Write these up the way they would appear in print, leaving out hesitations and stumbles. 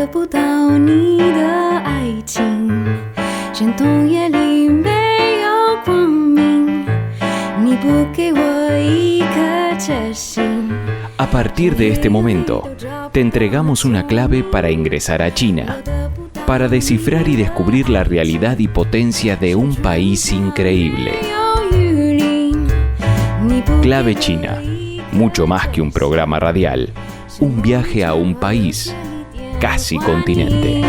得不到你的爱情，山洞夜里没有光明，你不给我一颗决心。 A partir de este momento, te entregamos una clave para ingresar a China, para descifrar y descubrir la realidad y potencia de un país increíble. Clave China, mucho más que un programa radial, un viaje a un país, casi continente.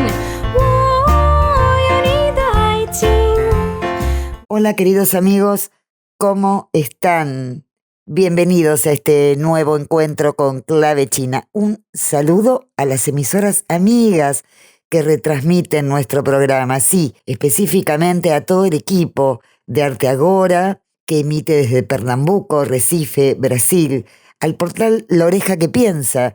Hola queridos amigos, ¿cómo están? Bienvenidos a este nuevo encuentro con Clave China. Un saludo a las emisoras amigas que retransmiten nuestro programa. Sí, específicamente a todo el equipo de Arte Agora, que emite desde Pernambuco, Recife, Brasil, al portal La Oreja que Piensa,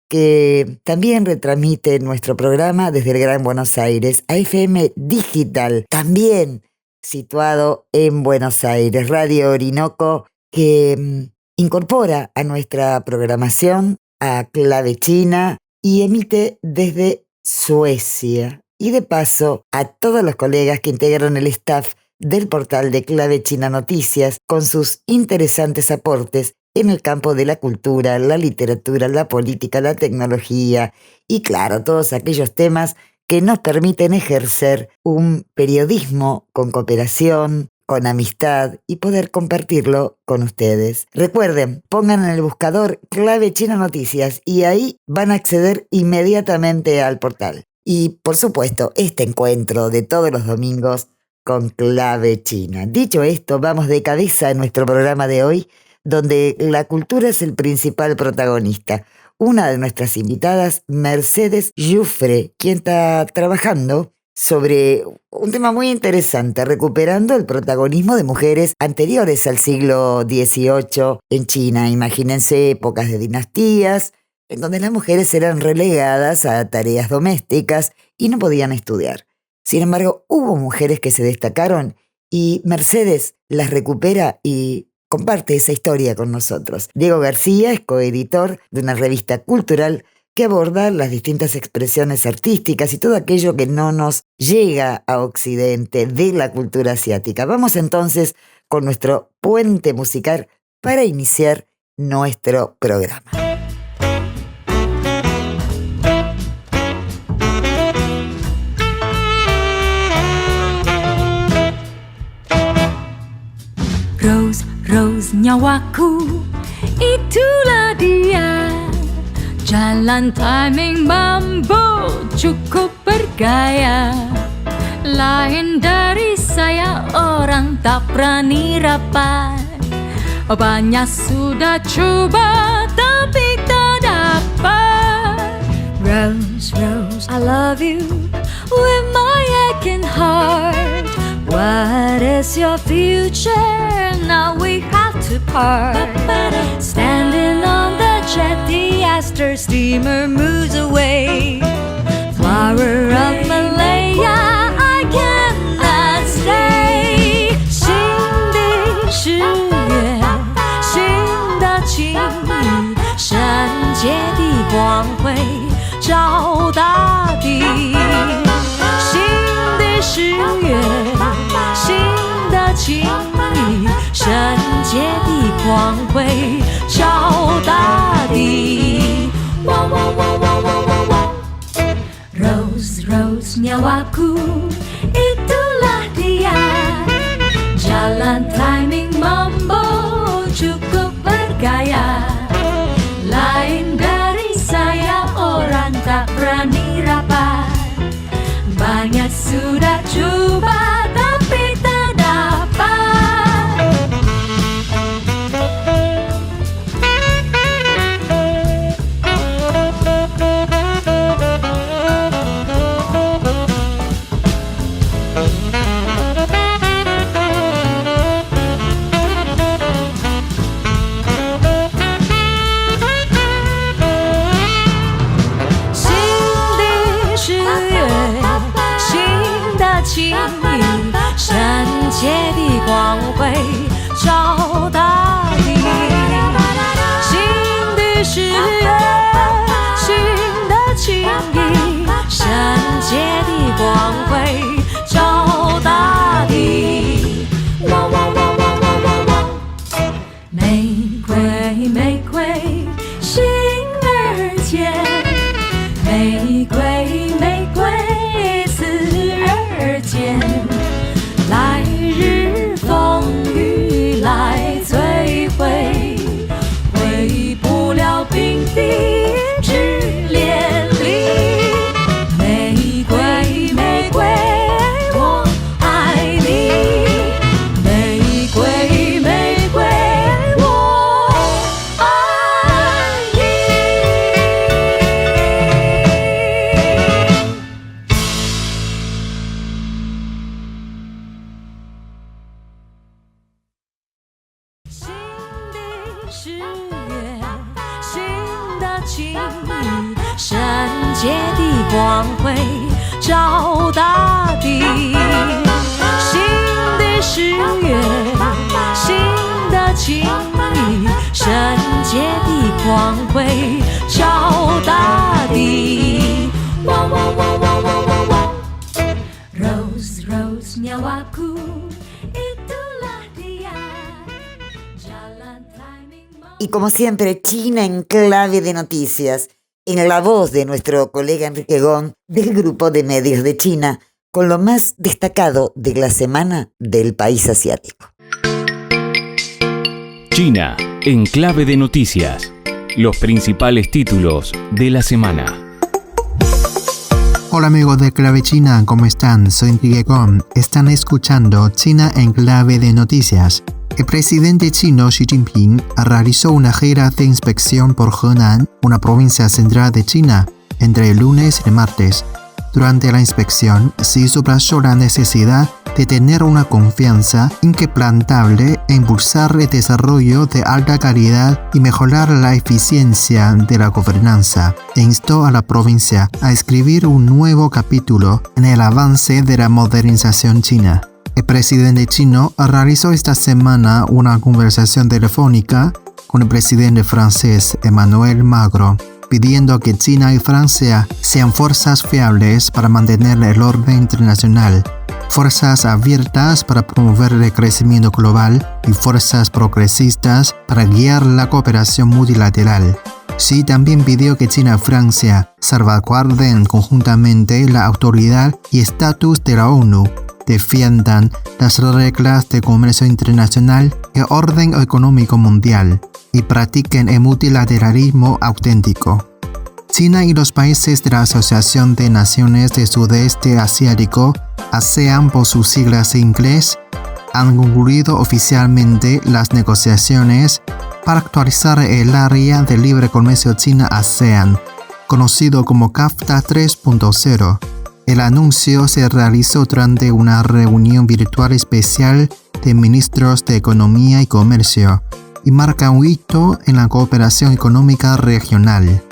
que también retransmite nuestro programa desde el Gran Buenos Aires, a FM Digital, también situado en Buenos Aires, Radio Orinoco, que incorpora a nuestra programación a Clave China y emite desde Suecia. Y de paso, a todos los colegas que integran el staff del portal de Clave China Noticias con sus interesantes aportes en el campo de la cultura, la literatura, la política, la tecnología y, claro, todos aquellos temas que nos permiten ejercer un periodismo con cooperación, con amistad y poder compartirlo con ustedes. Recuerden, pongan en el buscador Clave China Noticias y ahí van a acceder inmediatamente al portal. Y, por supuesto, este encuentro de todos los domingos con Clave China. Dicho esto, vamos de cabeza en nuestro programa de hoy, donde la cultura es el principal protagonista. Una de nuestras invitadas, Mercedes Giuffre, quien está trabajando sobre un tema muy interesante, recuperando el protagonismo de mujeres anteriores al siglo XVIII en China. Imagínense épocas de dinastías, en donde las mujeres eran relegadas a tareas domésticas y no podían estudiar. Sin embargo, hubo mujeres que se destacaron y Mercedes las recupera y comparte esa historia con nosotros. Diego García es coeditor de una revista cultural que aborda las distintas expresiones artísticas y todo aquello que no nos llega a Occidente de la cultura asiática. Vamos entonces con nuestro puente musical para iniciar nuestro programa. Rose, Rose nyawaku, itulah dia. Jalan timing mambo cukup bergaya. Lain dari saya orang tak berani rapat. Banyak sudah coba tapi tak dapat. Rose, Rose, I love you with my aching heart. What is your future? Now we have to part. Standing on the jetty as the steamer moves away. Flower of Malaya, I cannot stay. 新的十月，新的情谊，圣洁的光辉照大地。新的十月。新的情谊，圣洁的光辉照大地。汪汪汪汪汪汪汪 Rose, Rose nyawaku, itulah dia. Jalan timing mambo cukup bergaya. Lain dari saya orang tak berani rapat. Banyak sudah coba tapi tak dapat. 洁的光辉照大地。汪汪汪汪汪汪汪，玫瑰玫瑰心儿间，玫瑰玫瑰思儿间，来日风雨来摧毁，毁不了平地之连理。玫瑰玫瑰我爱你，玫瑰玫瑰我爱你。新的10月，新的情谊，圣洁的光辉照大地。新的10月，新的情谊，圣洁的光辉照大地。汪汪汪汪汪汪汪 ，Rose Rose nyawaku itulah dia jalan timing. Y como siempre, China en clave de noticias, en la voz de nuestro colega Enrique Gón, del grupo de medios de China, con lo más destacado de la semana del país asiático. China en clave de noticias. Los principales títulos de la semana. Hola amigos de Clave China, ¿cómo están? Soy Enrique Gong. Están escuchando China en clave de noticias. El presidente chino Xi Jinping realizó una gira de inspección por Henan, una provincia central de China, entre el lunes y el martes. Durante la inspección, se subrayó la necesidad de tener una confianza inquebrantable e impulsar el desarrollo de alta calidad y mejorar la eficiencia de la gobernanza, e instó a la provincia a escribir un nuevo capítulo en el avance de la modernización china. El presidente chino realizó esta semana una conversación telefónica con el presidente francés Emmanuel Macron, pidiendo que China y Francia sean fuerzas fiables para mantener el orden internacional, fuerzas abiertas para promover el crecimiento global y fuerzas progresistas para guiar la cooperación multilateral. Xi también pidió que China y Francia salvaguarden conjuntamente la autoridad y estatus de la ONU, defiendan las reglas de comercio internacional y orden económico mundial, y practiquen el multilateralismo auténtico. China y los países de la Asociación de Naciones del Sudeste Asiático, ASEAN por sus siglas en inglés, han concluido oficialmente las negociaciones para actualizar el área de libre comercio China-ASEAN, conocido como CAFTA 3.0. El anuncio se realizó durante una reunión virtual especial de ministros de Economía y Comercio y marca un hito en la cooperación económica regional.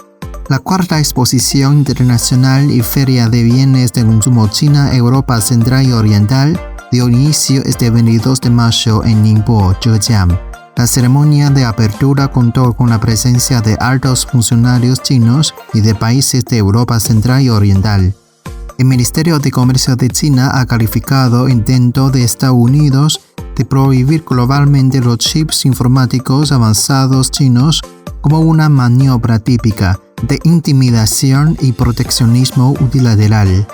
La cuarta exposición internacional y feria de bienes de consumo China-Europa Central y Oriental dio inicio este 22 de mayo en Ningbo, Zhejiang. La ceremonia de apertura contó con la presencia de altos funcionarios chinos y de países de Europa Central y Oriental. El Ministerio de Comercio de China ha calificado el intento de Estados Unidos de prohibir globalmente los chips informáticos avanzados chinos como una maniobra típica de intimidación y proteccionismo unilateral.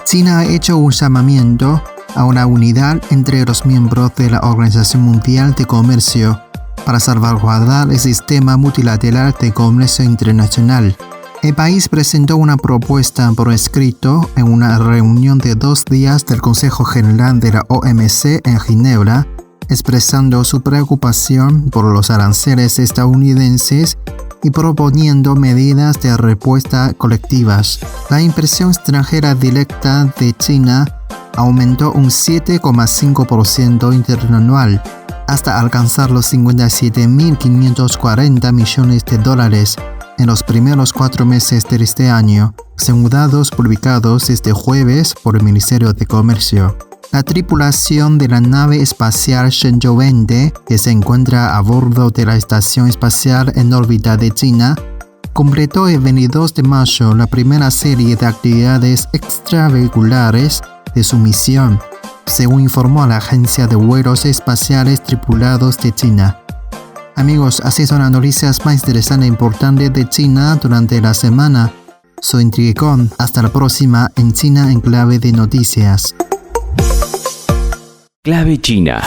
China ha hecho un llamamiento a una unidad entre los miembros de la Organización Mundial de Comercio para salvaguardar el sistema multilateral de comercio internacional. El país presentó una propuesta por escrito en una reunión de 2 días del Consejo General de la OMC en Ginebra, expresando su preocupación por los aranceles estadounidenses y proponiendo medidas de respuesta colectivas. La inversión extranjera directa de China aumentó un 7,5% interanual hasta alcanzar los 57.540 millones de dólares en los primeros 4 meses de este año, según datos publicados este jueves por el Ministerio de Comercio. La tripulación de la nave espacial Shenzhou 20, que se encuentra a bordo de la Estación Espacial en órbita de China, completó el 22 de mayo la primera serie de actividades extravehiculares de su misión, según informó la Agencia de Vuelos Espaciales Tripulados de China. Amigos, así son las noticias más interesantes e importantes de China durante la semana. Soy Intriguecon. Hasta la próxima en China en Clave de Noticias. Clave China.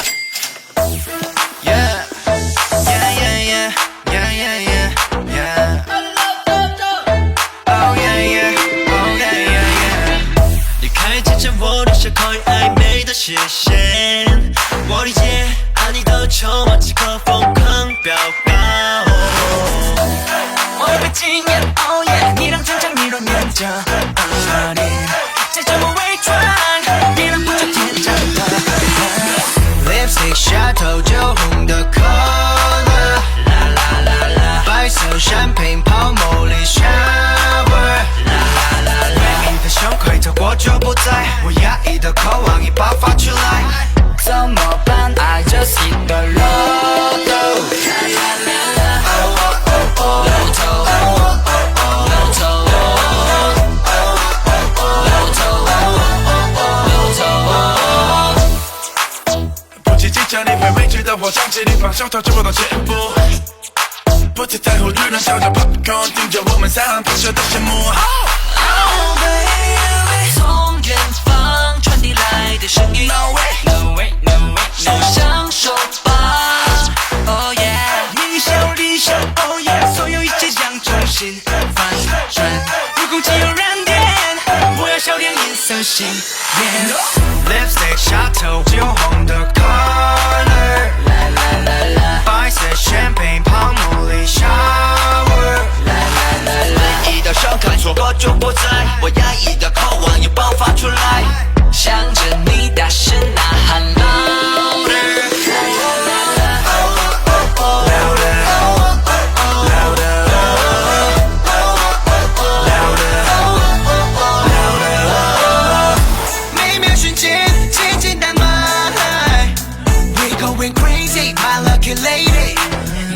Lipstick 下头酒红的 color， 啦啦啦啦，白色闪屏泡沫里 shower， 啦啦啦啦，美丽的胸盔透过就不在，我压抑的渴望已爆发出来，怎么办 ？I just hit the lotto， 啦啦啦啦，哦哦哦哦，漏头，哦哦哦，漏头，哦哦哦，漏头，哦哦哦，漏头。不计较你会委屈的我，想起你放手头就不到前步，不再在乎舆论笑着 popcorn， 盯着我们三拍摄的羡慕。Oh baby， 从远方传递来的声音 ，No way，No way，No way，No， 享受吧 ，Oh yeah， 你想理想 ，Oh yeah， 所有一切将重新翻转，如空气有燃点，我要笑点银色心，Lipstick 下头酒红的 color， 啦啦啦啦，白色香槟泡沫里 shower， 啦啦啦啦，一道伤看错过就不在，我压抑的渴望也爆发出来，向着你大声呐喊 louder， 啦啦啦啦，哦哦哦 louder， 哦哦哦 louder， 哦哦哦 louder， 哦哦哦 louder， 每秒瞬间简简单单 We going crazy my lucky lady，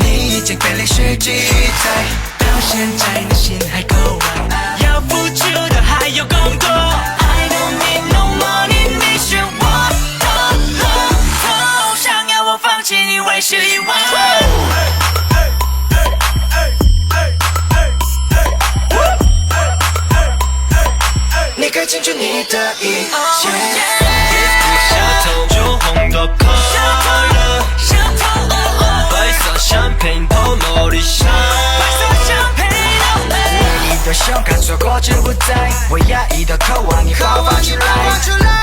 你已经被泪水击退，到现在你心还够爱，要付出的还有更多， I don't need no money， 你选我的额头，想要我放弃你为时已晚，你可以清楚你的一切，下头酒红的 color， 白色香槟泡沫里 shower， 美丽的胸看错过就不在，我压抑的渴望已爆发出来，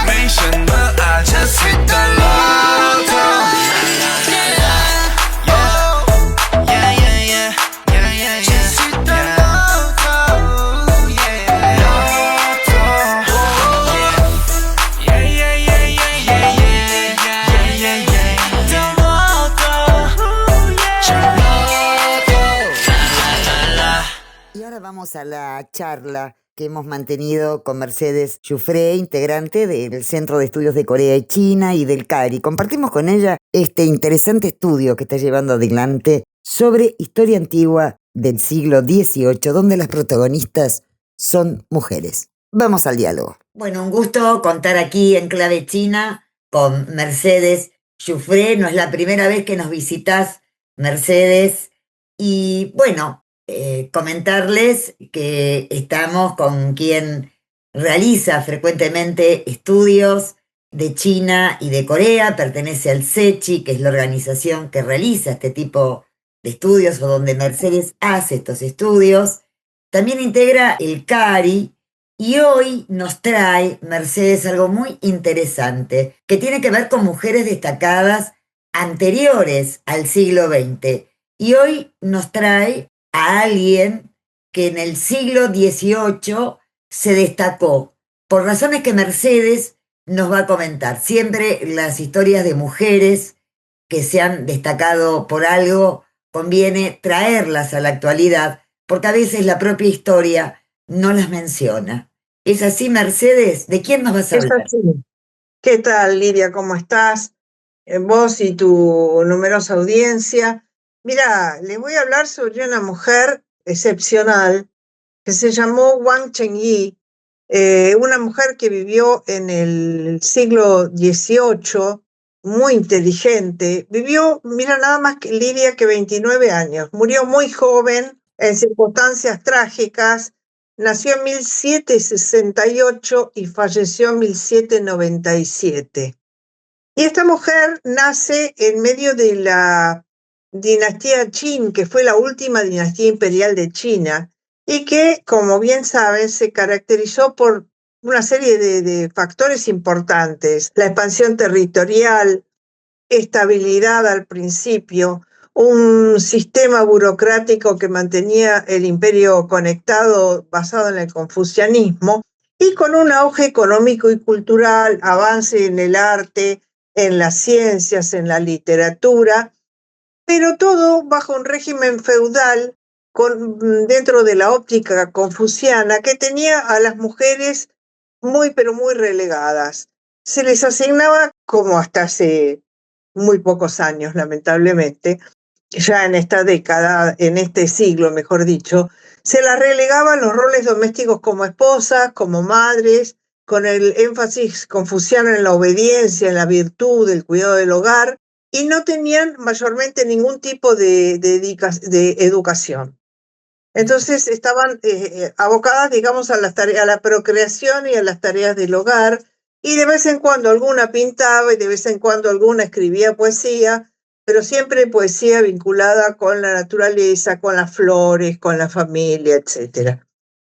没什么 I just hit the lotto， Y ahora vamos a la charla que hemos mantenido con Mercedes Giuffre, integrante del Centro de Estudios de Corea y China y del CARI. Compartimos con ella este interesante estudio que está llevando adelante sobre historia antigua del siglo XVIII, donde las protagonistas son mujeres. Vamos al diálogo. Bueno, un gusto contar aquí en Clave China con Mercedes Giuffre. No es la primera vez que nos visitas, Mercedes. Y bueno, comentarles que estamos con quien realiza frecuentemente estudios de China y de Corea, pertenece al SECHI, que es la organización que realiza este tipo de estudios o donde Mercedes hace estos estudios. También integra el CARI y hoy nos trae, Mercedes, algo muy interesante que tiene que ver con mujeres destacadas anteriores al siglo XX. Y hoy nos trae a alguien que en el siglo XVIII se destacó, por razones que Mercedes nos va a comentar. Siempre las historias de mujeres que se han destacado por algo conviene traerlas a la actualidad, porque a veces la propia historia no las menciona. ¿Es así, Mercedes? ¿De quién nos vas a hablar? Es así. ¿Qué tal, Lidia? ¿Cómo estás? Vos y tu numerosa audiencia. Mira, les voy a hablar sobre una mujer excepcional que se llamó Wang Chengyi, una mujer que vivió en el siglo XVIII, muy inteligente. Vivió, mira, nada más que Lidia, que 29 años. Murió muy joven, en circunstancias trágicas. Nació en 1768 y falleció en 1797. Y esta mujer nace en medio de la dinastía Qin, que fue la última dinastía imperial de China, y que, como bien saben, se caracterizó por una serie de factores importantes: la expansión territorial, estabilidad al principio, un sistema burocrático que mantenía el imperio conectado basado en el confucianismo, y con un auge económico y cultural, avance en el arte, en las ciencias, en la literatura, pero todo bajo un régimen feudal dentro de la óptica confuciana, que tenía a las mujeres muy, pero muy relegadas. Se les asignaba, como hasta hace muy pocos años, lamentablemente, ya en esta década, en este siglo, mejor dicho, se las relegaba a los roles domésticos como esposas, como madres, con el énfasis confuciano en la obediencia, en la virtud, el cuidado del hogar, y no tenían mayormente ningún tipo de educación. Entonces estaban abocadas, digamos, a la procreación y a las tareas del hogar, y de vez en cuando alguna pintaba y de vez en cuando alguna escribía poesía, pero siempre poesía vinculada con la naturaleza, con las flores, con la familia, etc.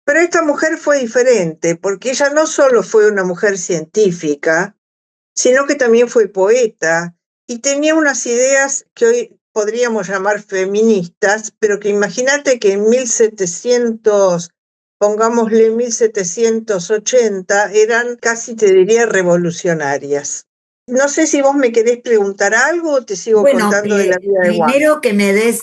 Pero esta mujer fue diferente, porque ella no solo fue una mujer científica, sino que también fue poeta y tenía unas ideas que hoy podríamos llamar feministas, pero que imagínate que en 1700, pongámosle 1780, eran casi, te diría, revolucionarias. No sé si vos me querés preguntar algo o te sigo contando de la vida de Wang. Primero que me des,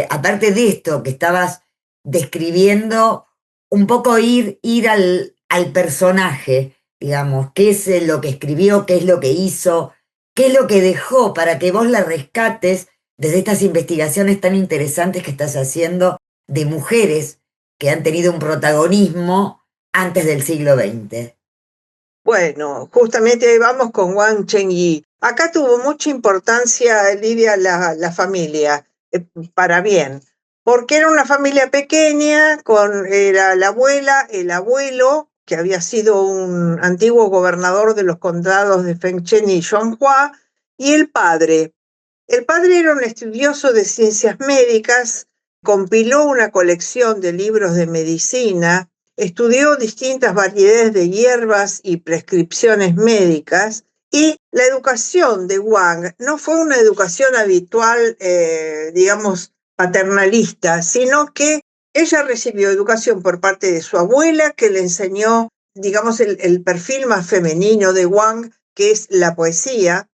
aparte de esto que estabas describiendo, un poco ir al personaje, digamos, qué es lo que escribió, qué es lo que hizo, qué es lo que dejó para que vos la rescates desde estas investigaciones tan interesantes que estás haciendo de mujeres que han tenido un protagonismo antes del siglo XX. Bueno, justamente ahí vamos con Wang Chengyi. Acá tuvo mucha importancia, Lidia, la familia, para bien, porque era una familia pequeña, era la abuela, el abuelo, que había sido un antiguo gobernador de los condados de Fengchen y Zhonghua, y el padre. El padre era un estudioso de ciencias médicas, compiló una colección de libros de medicina, estudió distintas variedades de hierbas y prescripciones médicas, y la educación de Wang no fue una educación habitual, digamos, paternalista, sino que ella recibió educación por parte de su abuela, que le enseñó, digamos, el perfil más femenino de Wang, que es la poesía,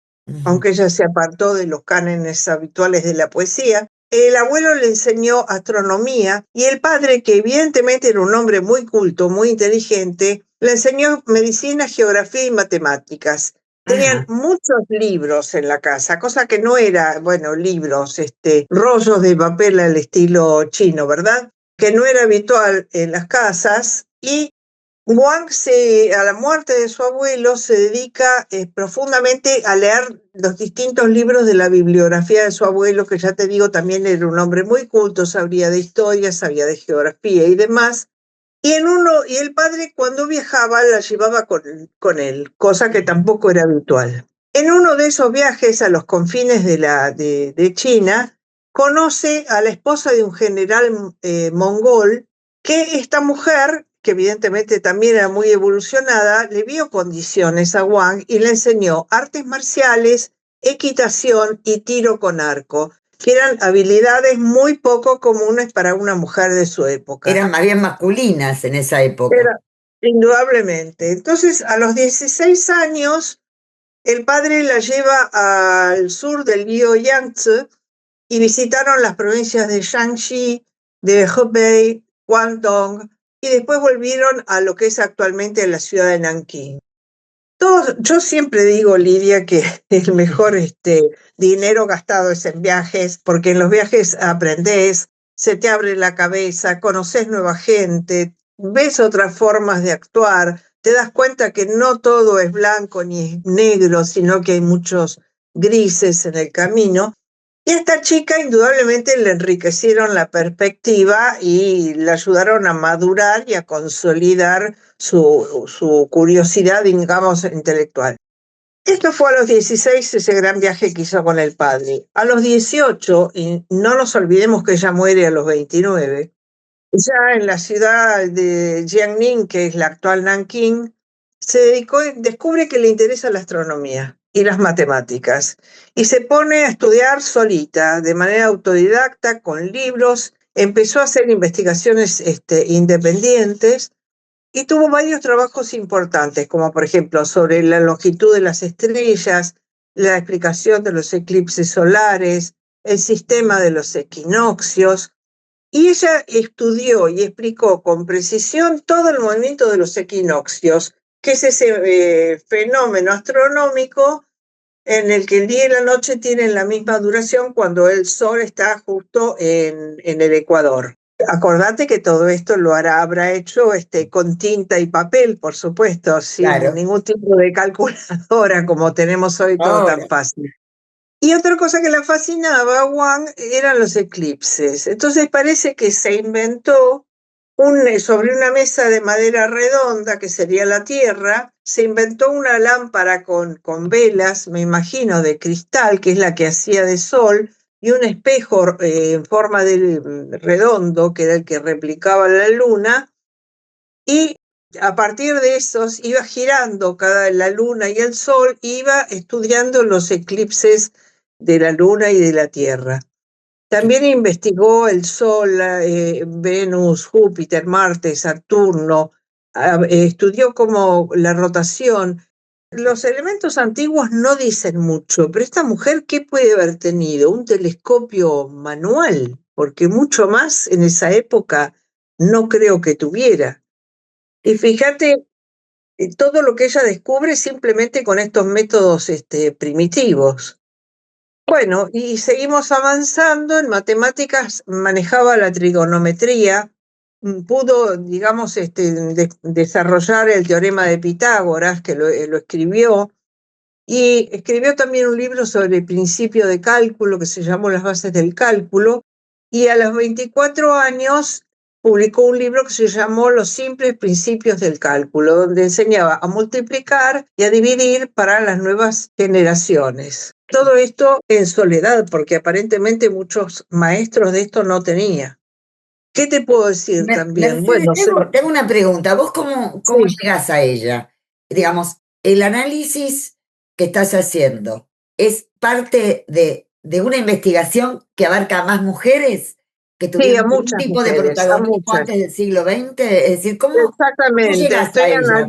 aunque ella se apartó de los cánones habituales de la poesía. El abuelo le enseñó astronomía y el padre, que evidentemente era un hombre muy culto, muy inteligente, le enseñó medicina, geografía y matemáticas. Tenían muchos libros en la casa, cosa que no era, bueno, libros, rollos de papel al estilo chino, ¿verdad? Que no era habitual en las casas. Y Wang, a la muerte de su abuelo, se dedica profundamente a leer los distintos libros de la bibliografía de su abuelo, que ya te digo, también era un hombre muy culto, sabía de historia, sabía de geografía y demás. Y el padre, cuando viajaba, la llevaba con él, cosa que tampoco era habitual. En uno de esos viajes a los confines de China, conoce a la esposa de un general mongol, que esta mujer, que evidentemente también era muy evolucionada, le vio condiciones a Wang y le enseñó artes marciales, equitación y tiro con arco, que eran habilidades muy poco comunes para una mujer de su época. Eran más bien masculinas en esa época. Indudablemente. Entonces, a los 16 años, el padre la lleva al sur del río Yangtze y visitaron las provincias de Shanxi, de Hebei, Guangdong, y después volvieron a lo que es actualmente la ciudad de Nankín. Yo siempre digo, Lidia, que el mejor dinero gastado es en viajes, porque en los viajes aprendés, se te abre la cabeza, conoces nueva gente, ves otras formas de actuar, te das cuenta que no todo es blanco ni es negro, sino que hay muchos grises en el camino. Y a esta chica indudablemente le enriquecieron la perspectiva y le ayudaron a madurar y a consolidar su curiosidad, digamos, intelectual. Esto fue a los 16, ese gran viaje que hizo con el padre. A los 18, y no nos olvidemos que ella muere a los 29, ya en la ciudad de Jiangning, que es la actual Nanking, descubre que le interesa la astronomía y las matemáticas, y se pone a estudiar solita, de manera autodidacta, con libros, empezó a hacer investigaciones independientes, y tuvo varios trabajos importantes, como por ejemplo sobre la longitud de las estrellas, la explicación de los eclipses solares, el sistema de los equinoccios, y ella estudió y explicó con precisión todo el movimiento de los equinoccios, que es ese fenómeno astronómico en el que el día y la noche tienen la misma duración cuando el sol está justo en el ecuador. Acordate que todo esto lo habrá hecho con tinta y papel, por supuesto, sin ningún tipo de calculadora como tenemos hoy, todo tan fácil. Y otra cosa que la fascinaba a Wang eran los eclipses. Entonces parece que se inventó sobre una mesa de madera redonda, que sería la Tierra, se inventó una lámpara con velas, me imagino, de cristal, que es la que hacía de sol, y un espejo en forma de redondo, que era el que replicaba la luna, y a partir de esos iba girando la luna y el sol, iba estudiando los eclipses de la luna y de la Tierra. También investigó el Sol, Venus, Júpiter, Marte, Saturno, estudió como la rotación. Los elementos antiguos no dicen mucho, pero esta mujer, ¿qué puede haber tenido? Un telescopio manual, porque mucho más en esa época no creo que tuviera. Y fíjate, todo lo que ella descubre simplemente con estos métodos primitivos. Bueno, y seguimos avanzando. En matemáticas manejaba la trigonometría, pudo, digamos, desarrollar el teorema de Pitágoras, que lo escribió, y escribió también un libro sobre el principio de cálculo que se llamó Las bases del cálculo, y a los 24 años publicó un libro que se llamó Los simples principios del cálculo, donde enseñaba a multiplicar y a dividir para las nuevas generaciones. Todo esto en soledad, porque aparentemente muchos maestros de esto no tenía. ¿Qué te puedo decir también? Bueno, tengo una pregunta. ¿Vos cómo llegás a ella? Digamos, el análisis que estás haciendo, ¿es parte de una investigación que abarca a más mujeres que tuvieron algún tipo de protagonismo antes del siglo XX? Es decir, ¿cómo llegas a ella?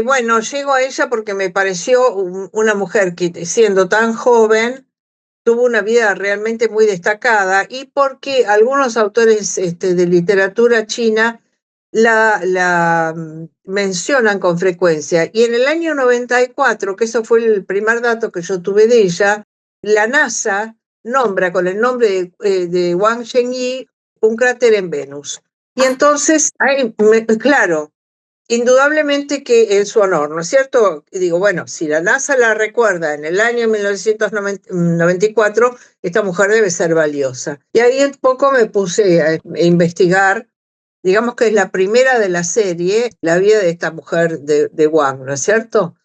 Bueno, llego a ella porque me pareció una mujer que, siendo tan joven, tuvo una vida realmente muy destacada, y porque algunos autores de literatura china la mencionan con frecuencia. Y en el año 94, que eso fue el primer dato que yo tuve de ella, la NASA nombra con el nombre de Wang Chengyi un cráter en Venus. Y entonces, claro, indudablemente que en su honor, ¿no es cierto? Y digo, bueno, si la NASA la recuerda en el año 1994, esta mujer debe ser valiosa. Y ahí un poco me puse a investigar, digamos que es la primera de la serie, la vida de esta mujer de Wang, ¿no es cierto?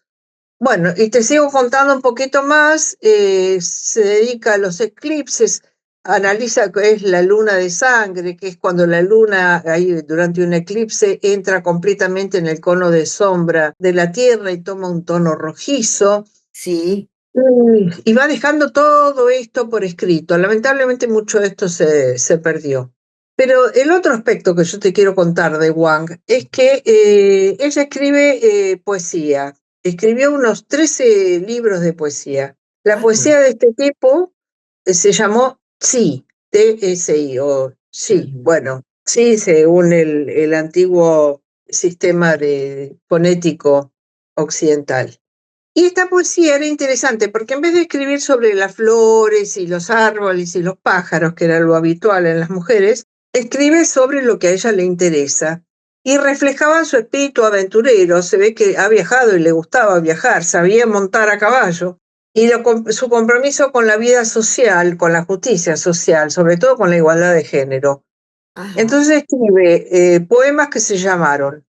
Bueno, y te sigo contando un poquito más. Se dedica a los eclipses, analiza qué es la luna de sangre, que es cuando la luna, ahí durante un eclipse, entra completamente en el cono de sombra de la Tierra y toma un tono rojizo. Sí. Y va dejando todo esto por escrito. Lamentablemente mucho de esto se perdió. Pero el otro aspecto que yo te quiero contar de Wang es que ella escribe poesía. Escribió unos 13 libros de poesía. La poesía de este tipo se llamó Tsi, T-S-I, o sí, bueno, sí, según el antiguo sistema fonético occidental. Y esta poesía era interesante porque en vez de escribir sobre las flores y los árboles y los pájaros, que era lo habitual en las mujeres, escribe sobre lo que a ella le interesa. Y reflejaba su espíritu aventurero. Se ve que ha viajado y le gustaba viajar, sabía montar a caballo. Y su compromiso con la vida social, con la justicia social, sobre todo con la igualdad de género. Ajá. Entonces escribe poemas que se llamaron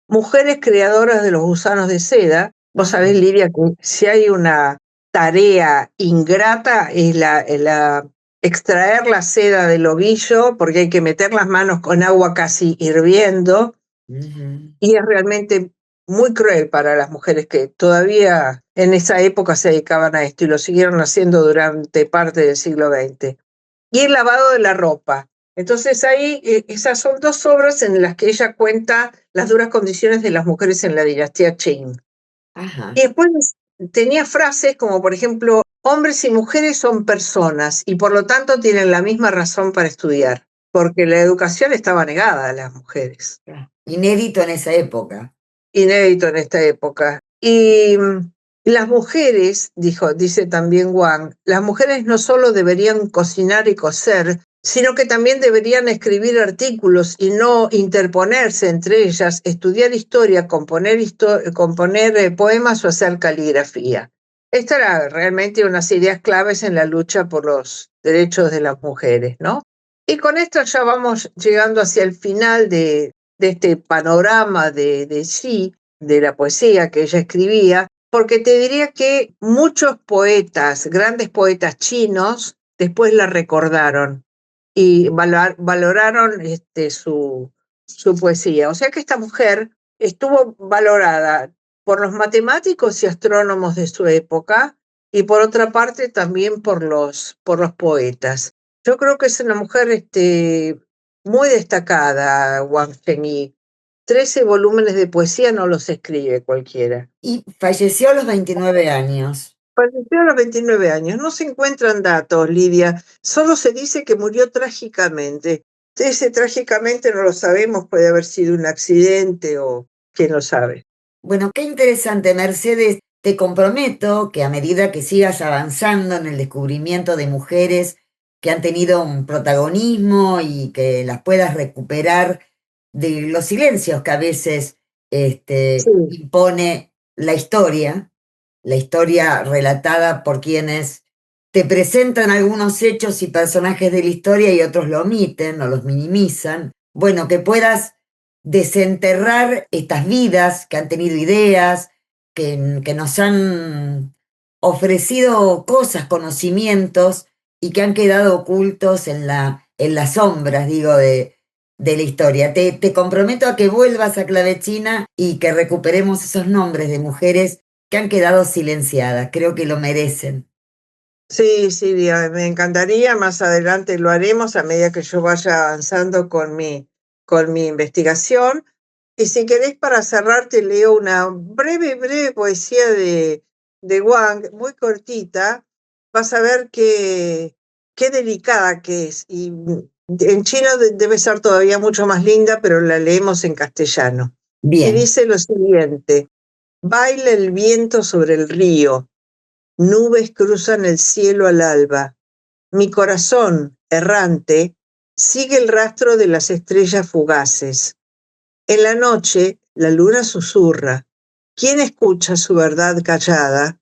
Mujeres creadoras de los gusanos de seda. Vos sabés, Lidia, que si hay una tarea ingrata es la extraer la seda del ovillo, porque hay que meter las manos con agua casi hirviendo, y es realmente muy cruel para las mujeres que todavía en esa época se dedicaban a esto y lo siguieron haciendo durante parte del siglo XX. Y el lavado de la ropa. Entonces ahí esas son dos obras en las que ella cuenta las duras condiciones de las mujeres en la dinastía Qing. Ajá. Y después tenía frases como, por ejemplo, hombres y mujeres son personas y por lo tanto tienen la misma razón para estudiar, porque la educación estaba negada a las mujeres. Inédito en esa época. Inédito en esta época. Y las mujeres, dice también Wang, las mujeres no solo deberían cocinar y coser, sino que también deberían escribir artículos y no interponerse entre ellas, estudiar historia, componer poemas o hacer caligrafía. Estas eran realmente unas ideas claves en la lucha por los derechos de las mujeres, ¿no? Y con esto ya vamos llegando hacia el final de este panorama de Xi, de la poesía que ella escribía, porque te diría que muchos poetas, grandes poetas chinos, después la recordaron y valoraron su poesía. O sea que esta mujer estuvo valorada por los matemáticos y astrónomos de su época y por otra parte también por los poetas. Yo creo que es una mujer muy destacada, Wang Chengyi. 13 volúmenes de poesía no los escribe cualquiera. Y falleció a los 29 años. Falleció a los 29 años. No se encuentran datos, Lidia. Solo se dice que murió trágicamente. Ese trágicamente no lo sabemos, puede haber sido un accidente o quién lo sabe. Bueno, qué interesante, Mercedes. Te comprometo que a medida que sigas avanzando en el descubrimiento de mujeres que han tenido un protagonismo y que las puedas recuperar de los silencios que a veces impone la historia relatada por quienes te presentan algunos hechos y personajes de la historia y otros lo omiten o los minimizan. Bueno, que puedas desenterrar estas vidas que han tenido ideas, que nos han ofrecido cosas, conocimientos y que han quedado ocultos en las sombras, digo, de la historia. Te comprometo a que vuelvas a Clavechina y que recuperemos esos nombres de mujeres que han quedado silenciadas. Creo que lo merecen. Sí, me encantaría. Más adelante lo haremos a medida que yo vaya avanzando con mi investigación. Y si querés, para cerrar, te leo una breve poesía de Wang, muy cortita. Vas a ver qué delicada que es. Y en chino debe ser todavía mucho más linda, pero la leemos en castellano. Bien. Y dice lo siguiente: baila el viento sobre el río, nubes cruzan el cielo al alba. Mi corazón, errante, sigue el rastro de las estrellas fugaces. En la noche, la luna susurra. ¿Quién escucha su verdad callada?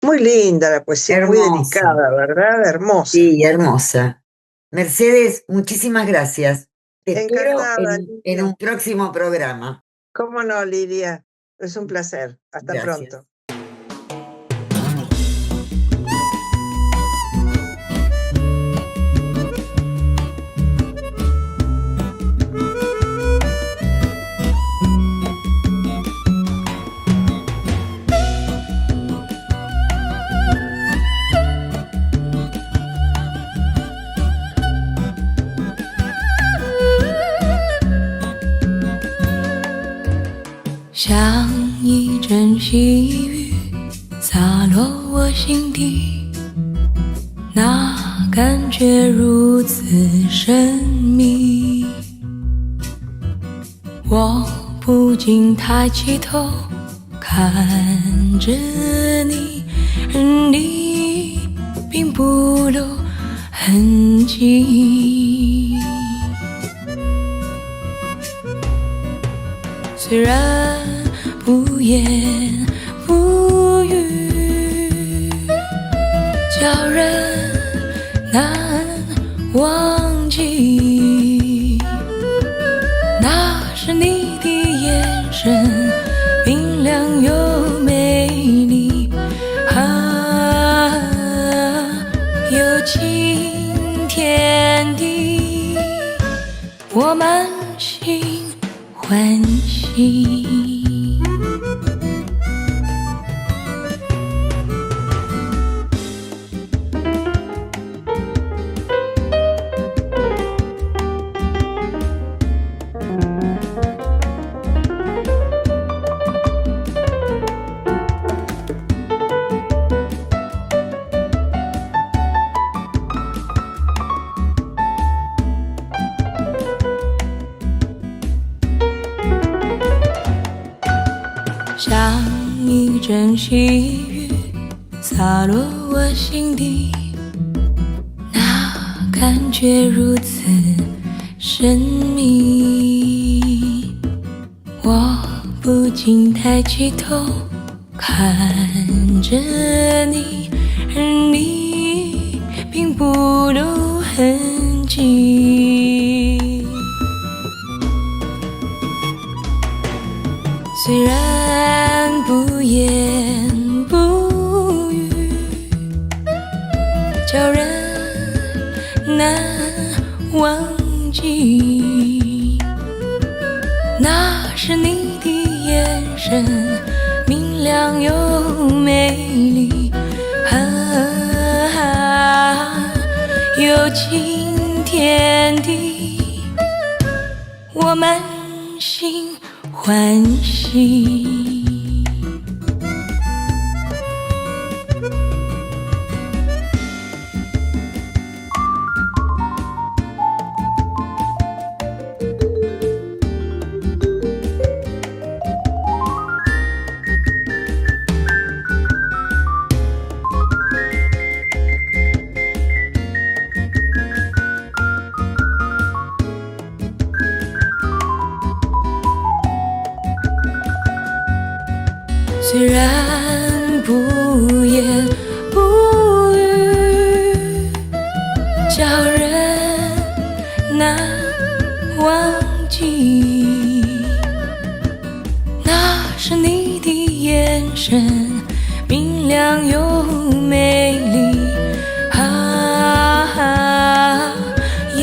Muy linda la poesía, Hermosa. Muy delicada, ¿verdad? Hermosa. Sí, hermosa. Mercedes, muchísimas gracias. Te Encantada, espero en un próximo programa. ¿Cómo no, Lidia? Es un placer. Hasta Gracias. pronto.像一阵细雨洒落我心底，那感觉如此神秘。我不禁抬起头，看看着你，而你并不留痕迹。虽然不言不语，叫人难忘记。那是你的眼神，明亮又美丽，有晴天地，我满心欢喜。像一阵细雨洒落我心底，那感觉如此神秘。我不禁抬起头看着你，而你并不留痕迹。虽然不言不语，叫人难忘记。那是你的眼神，明亮又美丽，有晴天地，我满心欢喜。虽然不言不语，叫人难忘记。那是你的眼神，明亮又美丽，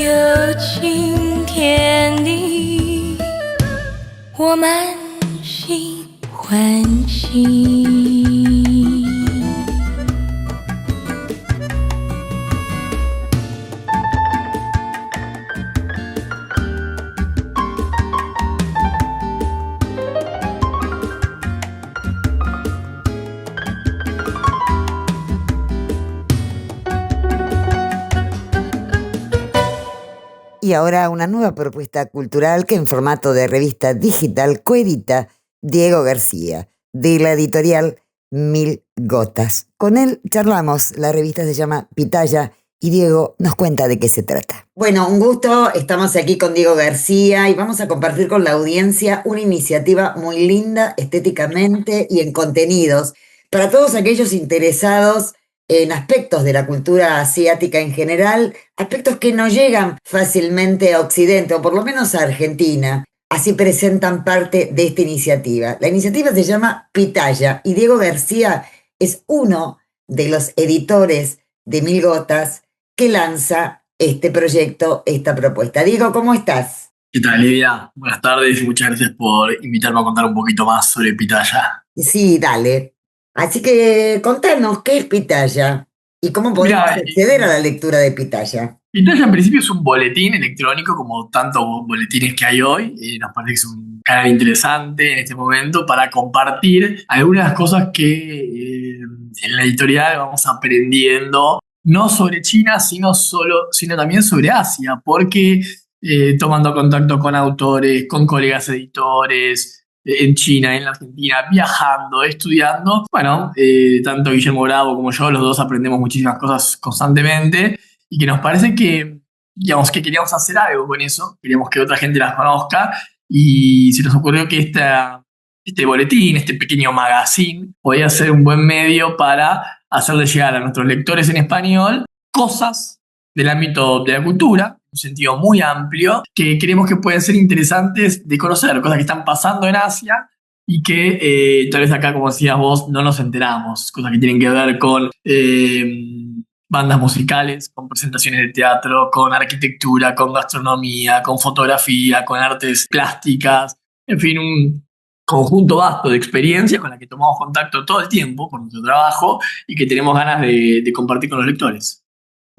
有晴天地，我满心欢喜。Y ahora una nueva propuesta cultural que en formato de revista digital coedita Diego García, de la editorial Mil Gotas. Con él charlamos, la revista se llama Pitaya y Diego nos cuenta de qué se trata. Bueno, un gusto, estamos aquí con Diego García y vamos a compartir con la audiencia una iniciativa muy linda estéticamente y en contenidos para todos aquellos interesados en aspectos de la cultura asiática en general, aspectos que no llegan fácilmente a Occidente, o por lo menos a Argentina. Así presentan parte de esta iniciativa. La iniciativa se llama Pitaya y Diego García es uno de los editores de Mil Gotas que lanza este proyecto, esta propuesta. Diego, ¿cómo estás? ¿Qué tal, Lidia? Buenas tardes y muchas gracias por invitarme a contar un poquito más sobre Pitaya. Sí, dale. Así que contanos, ¿qué es Pitaya? ¿Y cómo podemos acceder a la lectura de Pitaya? Pitaya en principio es un boletín electrónico como tantos boletines que hay hoy. Nos parece que es un canal interesante en este momento para compartir algunas cosas que en la editorial vamos aprendiendo, no sobre China, sino también sobre Asia, porque tomando contacto con autores, con colegas editores, en China, en la Argentina, viajando, estudiando. Bueno, tanto Guillermo Bravo como yo, los dos aprendemos muchísimas cosas constantemente y que nos parece que, digamos, que queríamos hacer algo con eso, queríamos que otra gente las conozca y se nos ocurrió que este boletín, este pequeño magazine, podía ser un buen medio para hacerle llegar a nuestros lectores en español cosas del ámbito de la cultura, en un sentido muy amplio, que creemos que pueden ser interesantes de conocer, cosas que están pasando en Asia y que tal vez acá, como decías vos, no nos enteramos, cosas que tienen que ver con bandas musicales, con presentaciones de teatro, con arquitectura, con gastronomía, con fotografía, con artes plásticas, en fin, un conjunto vasto de experiencias con la que tomamos contacto todo el tiempo por nuestro trabajo y que tenemos ganas de compartir con los lectores.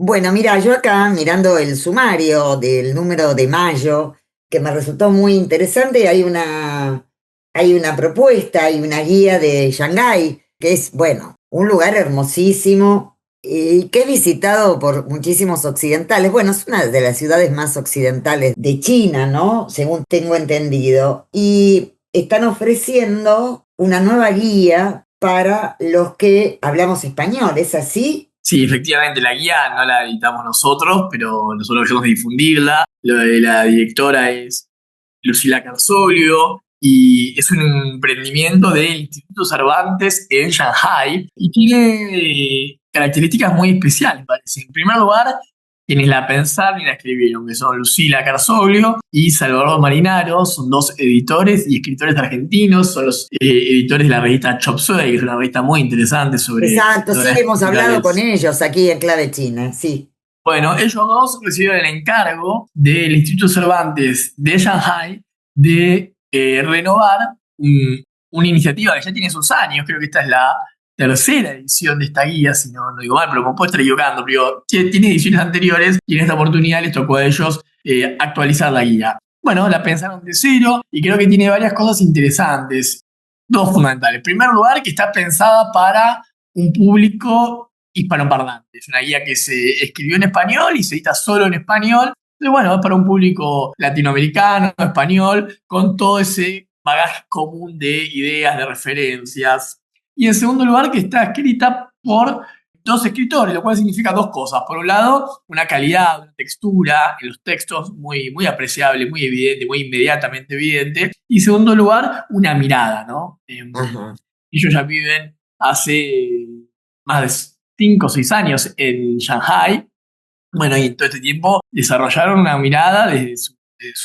Bueno, mira, yo acá mirando el sumario del número de mayo, que me resultó muy interesante, hay una propuesta, hay una guía de Shanghái, que es, bueno, un lugar hermosísimo y que he visitado por muchísimos occidentales. Bueno, es una de las ciudades más occidentales de China, ¿no? Según tengo entendido. Y están ofreciendo una nueva guía para los que hablamos español, ¿es así? Sí, efectivamente, la guía no la editamos nosotros, pero nosotros queremos difundirla. La directora es Lucila Carsolio y es un emprendimiento del Instituto Cervantes en Shanghái y tiene características muy especiales, parece. En primer lugar, quienes la pensaron y la escribieron, que son Lucila Carsolio y Salvador Marinaro, son dos editores y escritores argentinos, son los editores de la revista Chop Suey, que es una revista muy interesante sobre... Exacto, sí, hemos hablado con ellos aquí en Clave China, sí. Bueno, ellos dos recibieron el encargo del Instituto Cervantes de Shanghái de renovar una iniciativa que ya tiene sus años, creo que esta es la tercera edición de esta guía, si no digo mal, pero me puedo estar equivocando, pero tiene ediciones anteriores y en esta oportunidad les tocó a ellos actualizar la guía. Bueno, la pensaron de cero y creo que tiene varias cosas interesantes, dos fundamentales. En primer lugar, que está pensada para un público hispanoparlante. Es una guía que se escribió en español y se edita solo en español. Pero bueno, es para un público latinoamericano, español, con todo ese bagaje común de ideas, de referencias. Y en segundo lugar, que está escrita por dos escritores, lo cual significa dos cosas. Por un lado, una calidad, una textura en los textos muy, muy apreciable, muy evidente, muy inmediatamente evidente. Y en segundo lugar, una mirada, ¿no? Ellos ya viven hace más de 5 o 6 años en Shanghái. Bueno, y en todo este tiempo desarrollaron una mirada de su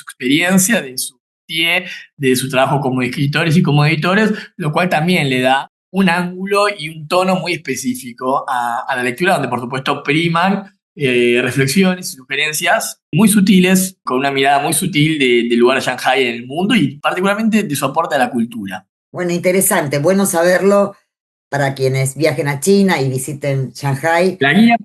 experiencia, de su pie, de su trabajo como escritores y como editores, lo cual también le da un ángulo y un tono muy específico a la lectura, donde por supuesto priman reflexiones y sugerencias muy sutiles, con una mirada muy sutil del lugar de Shanghái en el mundo y particularmente de su aporte a la cultura. Bueno, interesante, bueno saberlo para quienes viajen a China y visiten Shanghái. La guía,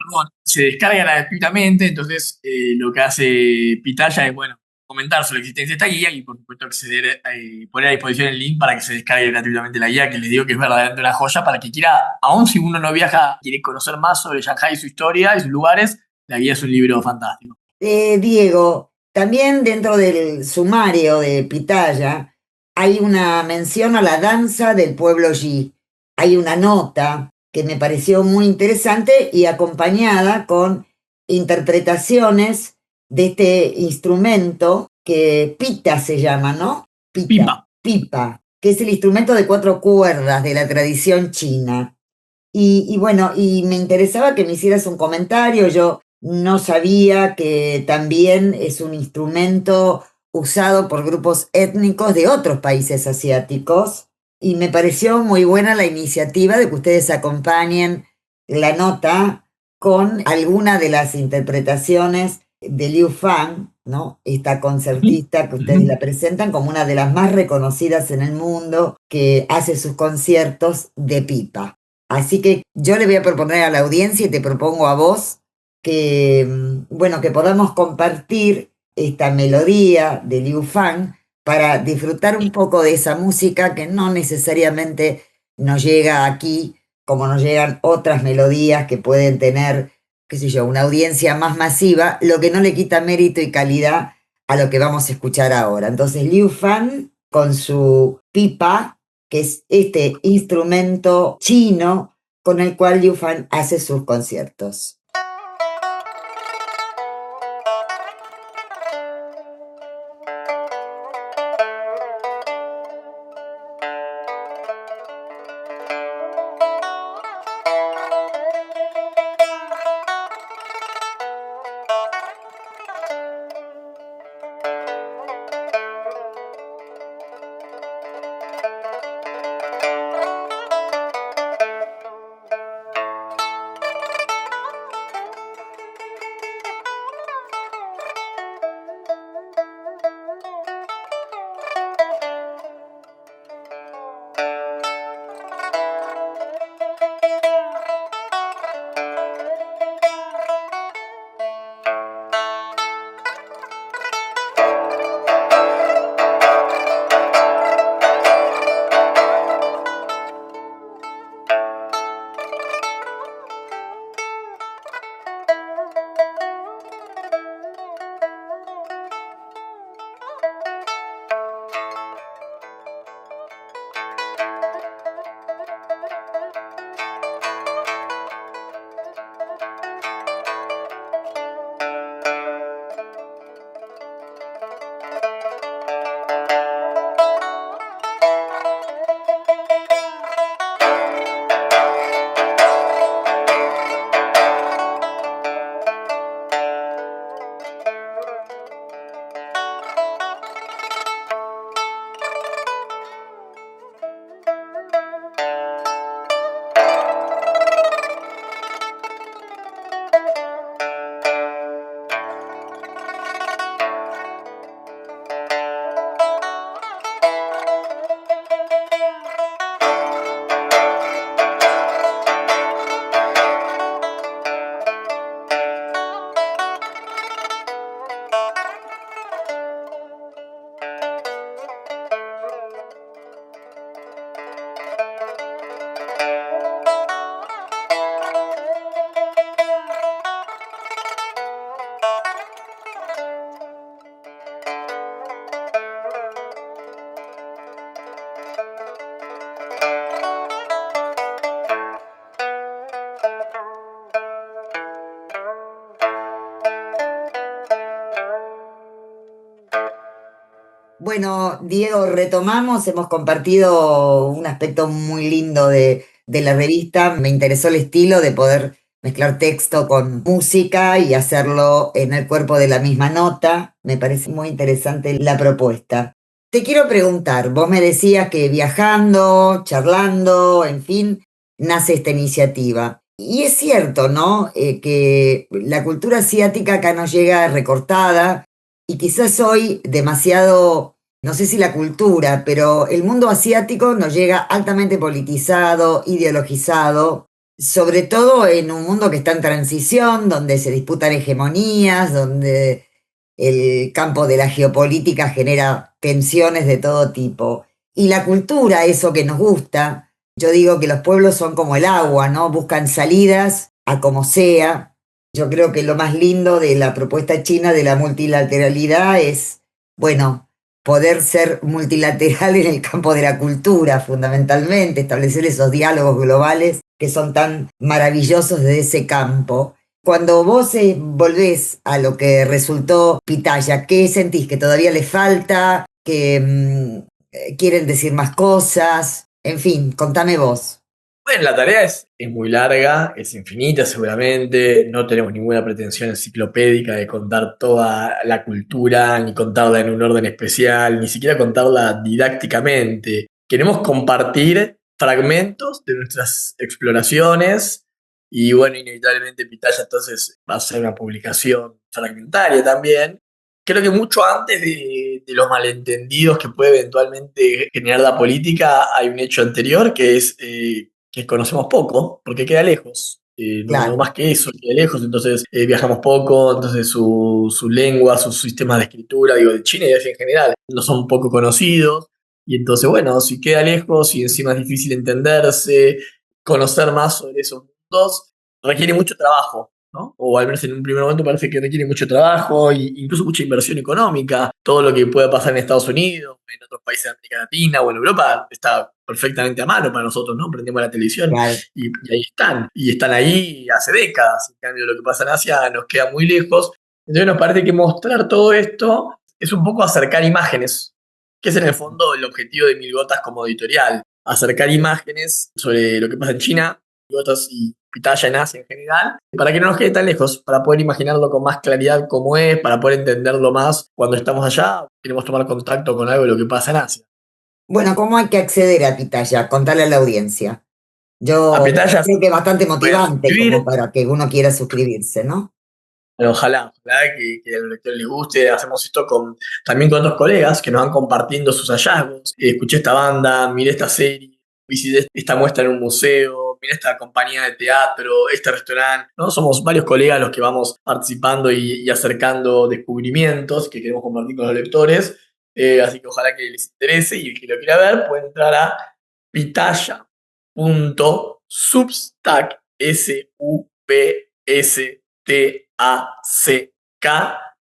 se descarga gratuitamente, entonces lo que hace Pitaya es, bueno, comentar sobre la existencia de esta guía y por supuesto acceder, poner a disposición el link para que se descargue gratuitamente la guía, que les digo que es verdaderamente una joya para que quiera, aun si uno no viaja, quiere conocer más sobre Shanghái, su historia y sus lugares, la guía es un libro fantástico. Diego, también dentro del sumario de Pitaya hay una mención a la danza del pueblo Yi. Hay una nota que me pareció muy interesante y acompañada con interpretaciones de este instrumento que pita se llama, ¿no? Pipa, que es el instrumento de 4 cuerdas de la tradición china. Y bueno, y me interesaba que me hicieras un comentario. Yo no sabía que también es un instrumento usado por grupos étnicos de otros países asiáticos. Y me pareció muy buena la iniciativa de que ustedes acompañen la nota con alguna de las interpretaciones de Liu Fan, ¿no? Esta concertista que ustedes la presentan como una de las más reconocidas en el mundo, que hace sus conciertos de pipa. Así que yo le voy a proponer a la audiencia y te propongo a vos que, bueno, que podamos compartir esta melodía de Liu Fan para disfrutar un poco de esa música que no necesariamente nos llega aquí como nos llegan otras melodías que pueden tener, qué sé yo, una audiencia más masiva, lo que no le quita mérito y calidad a lo que vamos a escuchar ahora. Entonces, Liu Fan con su pipa, que es este instrumento chino con el cual Yufan hace sus conciertos. Bueno, Diego, retomamos, hemos compartido un aspecto muy lindo de la revista. Me interesó el estilo de poder mezclar texto con música y hacerlo en el cuerpo de la misma nota. Me parece muy interesante la propuesta. Te quiero preguntar, vos me decías que viajando, charlando, en fin, nace esta iniciativa. Y es cierto, ¿no? Que la cultura asiática acá nos llega recortada y quizás hoy demasiado, no sé si la cultura, pero el mundo asiático nos llega altamente politizado, ideologizado, sobre todo en un mundo que está en transición, donde se disputan hegemonías, donde el campo de la geopolítica genera tensiones de todo tipo. Y la cultura, eso que nos gusta, yo digo que los pueblos son como el agua, ¿no? Buscan salidas a como sea. Yo creo que lo más lindo de la propuesta china de la multilateralidad es, bueno, poder ser multilateral en el campo de la cultura, fundamentalmente, establecer esos diálogos globales que son tan maravillosos de ese campo. Cuando vos volvés a lo que resultó Pitaya, ¿qué sentís? ¿Que todavía le falta? ¿Que quieren decir más cosas? En fin, contame vos. Bueno, la tarea es muy larga, es infinita seguramente, no tenemos ninguna pretensión enciclopédica de contar toda la cultura, ni contarla en un orden especial, ni siquiera contarla didácticamente. Queremos compartir fragmentos de nuestras exploraciones y bueno, inevitablemente Pitaya entonces va a ser una publicación fragmentaria también. Creo que mucho antes de los malentendidos que puede eventualmente generar la política, hay un hecho anterior que es que conocemos poco, porque queda lejos. Claro. No más que eso, queda lejos, entonces viajamos poco, entonces su lengua, sus sistemas de escritura, digo, de China y de Asia en general, no son poco conocidos. Y entonces, bueno, si queda lejos y encima es difícil entenderse, conocer más sobre esos mundos, requiere mucho trabajo. ¿no? O al menos en un primer momento parece que requiere mucho trabajo e incluso mucha inversión económica. Todo lo que pueda pasar en Estados Unidos, en otros países de América Latina o en Europa está perfectamente a mano para nosotros, ¿no? Prendemos la televisión y ahí están. Y están ahí hace décadas. En cambio, lo que pasa en Asia nos queda muy lejos. Entonces nos parece que mostrar todo esto es un poco acercar imágenes, que es en el fondo el objetivo de Mil Gotas como editorial. Acercar imágenes sobre lo que pasa en China, Mil Gotas y Pitaya en Asia en general, para que no nos quede tan lejos, para poder imaginarlo con más claridad cómo es, para poder entenderlo más cuando estamos allá, queremos tomar contacto con algo de lo que pasa en Asia. Bueno, ¿cómo hay que acceder a Pitaya? Contarle a la audiencia. Yo Pitaya, creo que es bastante motivante como para que uno quiera suscribirse, ¿no? Bueno, ojalá que a los lectores les guste. Hacemos esto también con otros colegas que nos van compartiendo sus hallazgos. Escuché esta banda, miré esta serie, visité esta muestra en un museo, miré esta compañía de teatro, este restaurante, ¿no? Somos varios colegas los que vamos participando y acercando descubrimientos que queremos compartir con los lectores. Así que ojalá que les interese y el que lo quiera ver puede entrar a pitaya.substack,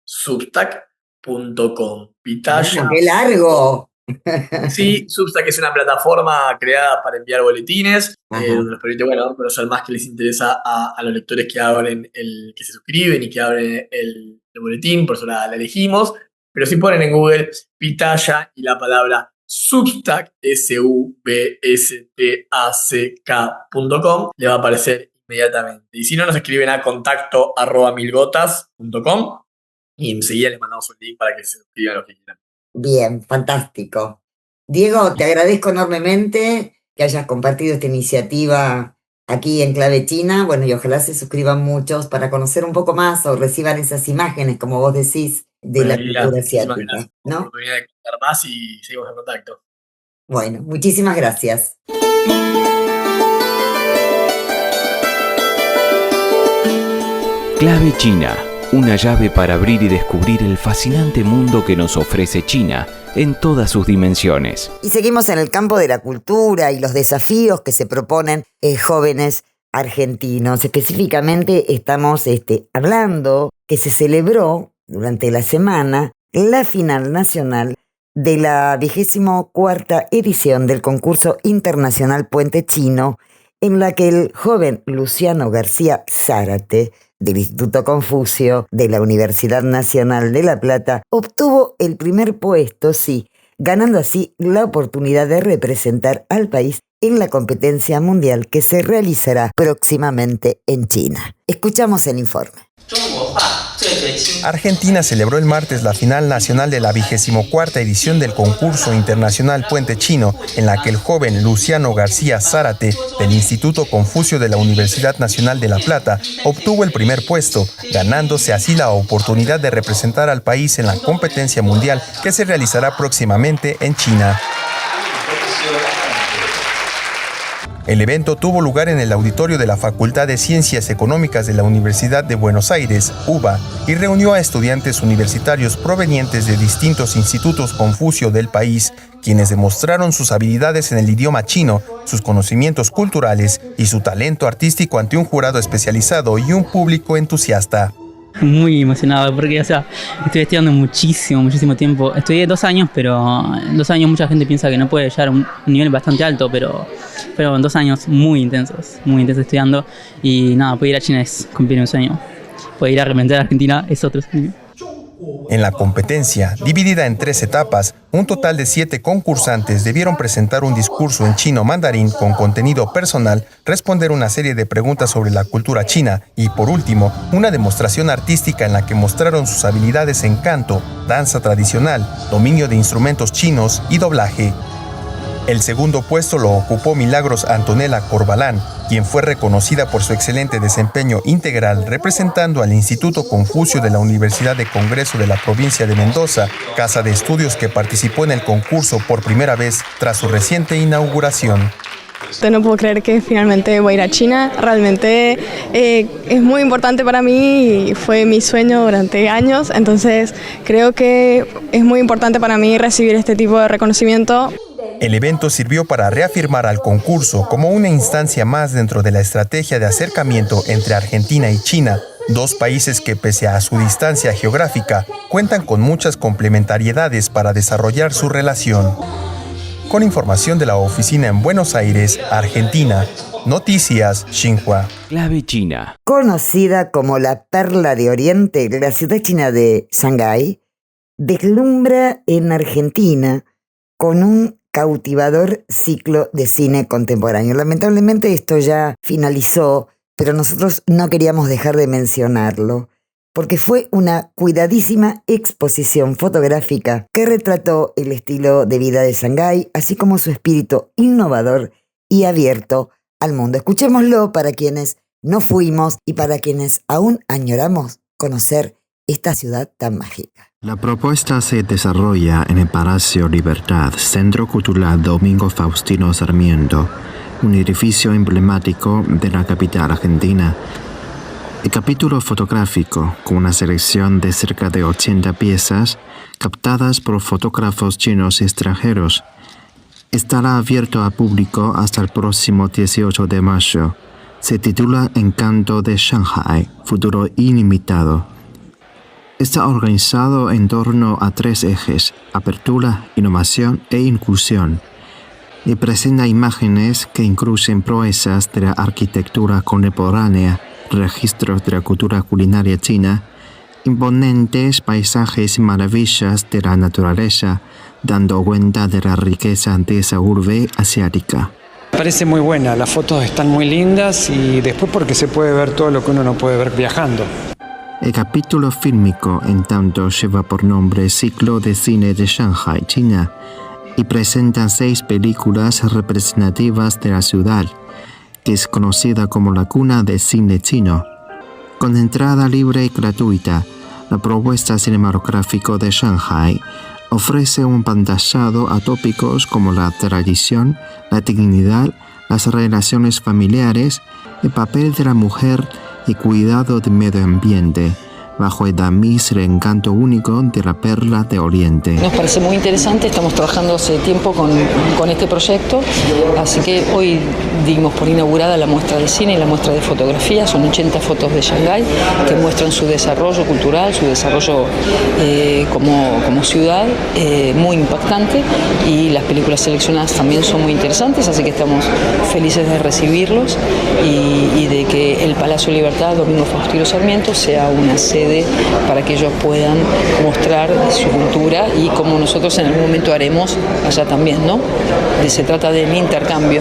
substack.com. Pitaya. ¡Qué largo! Sí, Substack es una plataforma creada para enviar boletines, donde nos permite, conocer más que les interesa a los lectores que que se suscriben y que abren el boletín, por eso la elegimos. Pero si ponen en Google Pitaya y la palabra Substack, substack.com, le va a aparecer inmediatamente. Y si no, nos escriben a contacto@milgotas.com y enseguida les mandamos un link para que se suscriban los que quieran. Bien, fantástico. Diego, te agradezco enormemente que hayas compartido esta iniciativa aquí en Clave China. Bueno, y ojalá se suscriban muchos para conocer un poco más o reciban esas imágenes, como vos decís, de la cultura asiática, ¿no? La oportunidad de contar más y seguimos en contacto. Bueno, muchísimas gracias. Clave China, una llave para abrir y descubrir el fascinante mundo que nos ofrece China en todas sus dimensiones. Y seguimos en el campo de la cultura y los desafíos que se proponen jóvenes argentinos. Específicamente estamos hablando que se celebró durante la semana la final nacional de la 24ª edición del concurso internacional Puente Chino, en la que el joven Luciano García Zárate, del Instituto Confucio de la Universidad Nacional de La Plata, obtuvo el primer puesto, sí, ganando así la oportunidad de representar al país en la competencia mundial que se realizará próximamente en China. Escuchamos el informe. Argentina celebró el martes la final nacional de la 24ª edición del concurso internacional Puente Chino, en la que el joven Luciano García Zárate, del Instituto Confucio de la Universidad Nacional de La Plata, obtuvo el primer puesto, ganándose así la oportunidad de representar al país en la competencia mundial que se realizará próximamente en China. El evento tuvo lugar en el auditorio de la Facultad de Ciencias Económicas de la Universidad de Buenos Aires, UBA, y reunió a estudiantes universitarios provenientes de distintos institutos Confucio del país, quienes demostraron sus habilidades en el idioma chino, sus conocimientos culturales y su talento artístico ante un jurado especializado y un público entusiasta. Muy emocionado porque, estoy estudiando muchísimo tiempo. Estudié 2 años, pero en 2 años mucha gente piensa que no puede llegar a un nivel bastante alto, pero en 2 años muy intensos estudiando. Y nada, poder ir a China es cumplir un sueño. Poder ir a representar a Argentina es otro sueño. En la competencia, dividida en 3 etapas, un total de 7 concursantes debieron presentar un discurso en chino mandarín con contenido personal, responder una serie de preguntas sobre la cultura china y, por último, una demostración artística en la que mostraron sus habilidades en canto, danza tradicional, dominio de instrumentos chinos y doblaje. El segundo puesto lo ocupó Milagros Antonella Corbalán, quien fue reconocida por su excelente desempeño integral representando al Instituto Confucio de la Universidad de Congreso de la provincia de Mendoza, casa de estudios que participó en el concurso por primera vez tras su reciente inauguración. No puedo creer que finalmente voy a ir a China. Realmente es muy importante para mí y fue mi sueño durante años. Entonces creo que es muy importante para mí recibir este tipo de reconocimiento. El evento sirvió para reafirmar al concurso como una instancia más dentro de la estrategia de acercamiento entre Argentina y China, dos países que, pese a su distancia geográfica, cuentan con muchas complementariedades para desarrollar su relación. Con información de la oficina en Buenos Aires, Argentina, Noticias Xinhua. Clave China. Conocida como la Perla de Oriente, la ciudad china de Shanghái deslumbra en Argentina con un cautivador ciclo de cine contemporáneo. Lamentablemente esto ya finalizó, pero nosotros no queríamos dejar de mencionarlo, porque fue una cuidadísima exposición fotográfica que retrató el estilo de vida de Shanghái, así como su espíritu innovador y abierto al mundo. Escuchémoslo para quienes no fuimos y para quienes aún añoramos conocer esta ciudad tan mágica. La propuesta se desarrolla en el Palacio Libertad, Centro Cultural Domingo Faustino Sarmiento, un edificio emblemático de la capital argentina. El capítulo fotográfico, con una selección de cerca de 80 piezas captadas por fotógrafos chinos y extranjeros, estará abierto al público hasta el próximo 18 de mayo. Se titula Encanto de Shanghái, futuro ilimitado. Está organizado en torno a 3 ejes: apertura, innovación e inclusión, y presenta imágenes que incluyen proezas de la arquitectura contemporánea, registros de la cultura culinaria china, imponentes paisajes y maravillas de la naturaleza, dando cuenta de la riqueza de esa urbe asiática. Parece muy buena, las fotos están muy lindas y después porque se puede ver todo lo que uno no puede ver viajando. El capítulo fílmico, en tanto, lleva por nombre Ciclo de Cine de Shanghái, China, y presenta 6 películas representativas de la ciudad, que es conocida como la cuna del cine chino. Con entrada libre y gratuita, la propuesta cinematográfica de Shanghái ofrece un pantallado a tópicos como la tradición, la dignidad, las relaciones familiares, el papel de la mujer y cuidado del medio ambiente, bajo el tamiz del encanto único de la Perla de Oriente. Nos parece muy interesante, estamos trabajando hace tiempo con este proyecto, así que hoy dimos por inaugurada la muestra de cine y la muestra de fotografía. Son 80 fotos de Shanghái que muestran su desarrollo cultural, su desarrollo como ciudad, muy impactante, y las películas seleccionadas también son muy interesantes, así que estamos felices de recibirlos y de que el Palacio Libertad Domingo Faustino Sarmiento sea una sede para que ellos puedan mostrar su cultura, y como nosotros en algún momento haremos allá también, ¿no? Se trata del intercambio.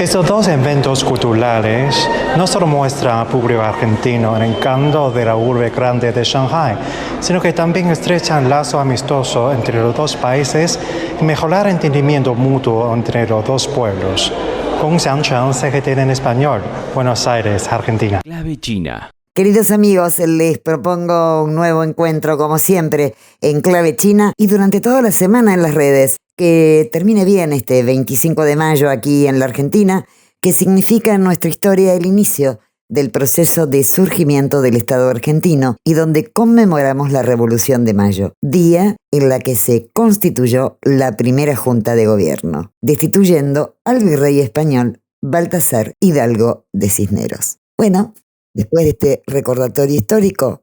Estos 2 eventos culturales no solo muestran al público argentino el encanto de la urbe grande de Shanghái, sino que también estrechan lazo amistoso entre los 2 países y mejorar el entendimiento mutuo entre los 2 pueblos. Gong Xiangcheng, CGTN en español, Buenos Aires, Argentina. Clave China. Queridos amigos, les propongo un nuevo encuentro, como siempre, en Clave China y durante toda la semana en las redes. Que termine bien este 25 de mayo aquí en la Argentina, que significa en nuestra historia el inicio del proceso de surgimiento del Estado argentino y donde conmemoramos la Revolución de Mayo, día en la que se constituyó la primera Junta de Gobierno, destituyendo al virrey español Baltasar Hidalgo de Cisneros. Bueno, después de este recordatorio histórico,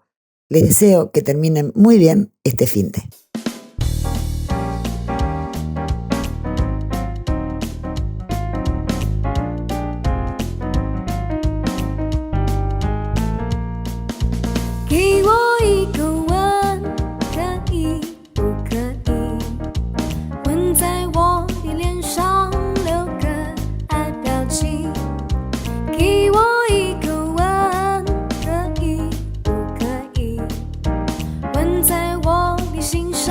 les deseo que terminen muy bien este finde.心上。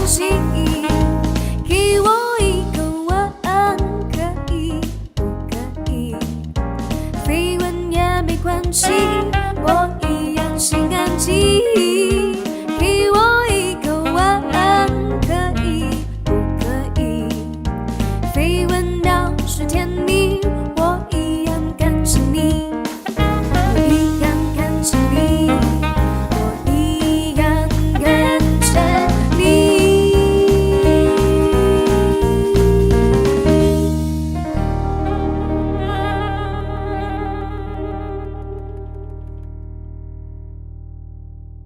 系，给我一个晚安，可以不可以？绯闻也没关系，我一样心安寂。